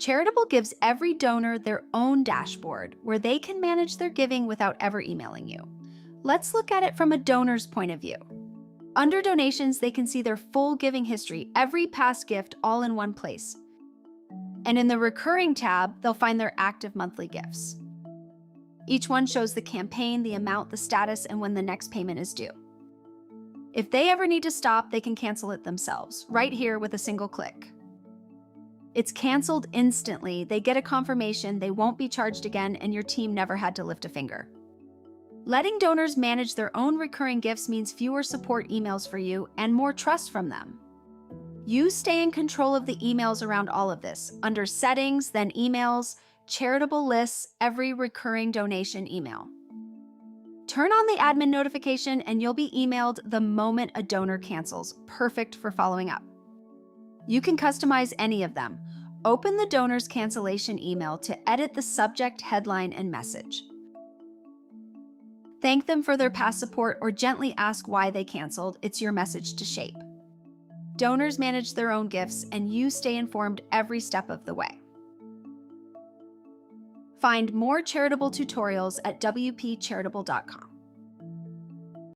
Charitable gives every donor their own dashboard where they can manage their giving without ever emailing you. Let's look at it from a donor's point of view. Under donations, they can see their full giving history, every past gift, all in one place. And in the recurring tab, they'll find their active monthly gifts. Each one shows the campaign, the amount, the status, and when the next payment is due. If they ever need to stop, they can cancel it themselves, right here with a single click. It's canceled instantly. They get a confirmation, they won't be charged again, and your team never had to lift a finger. Letting donors manage their own recurring gifts means fewer support emails for you and more trust from them. You stay in control of the emails around all of this. Under Settings, then Emails, Charitable lists every recurring donation email. Turn on the admin notification and you'll be emailed the moment a donor cancels, perfect for following up. You can customize any of them. Open the donor's cancellation email to edit the subject, headline, and message. Thank them for their past support or gently ask why they canceled. It's your message to shape. Donors manage their own gifts and you stay informed every step of the way. Find more Charitable tutorials at wpcharitable.com.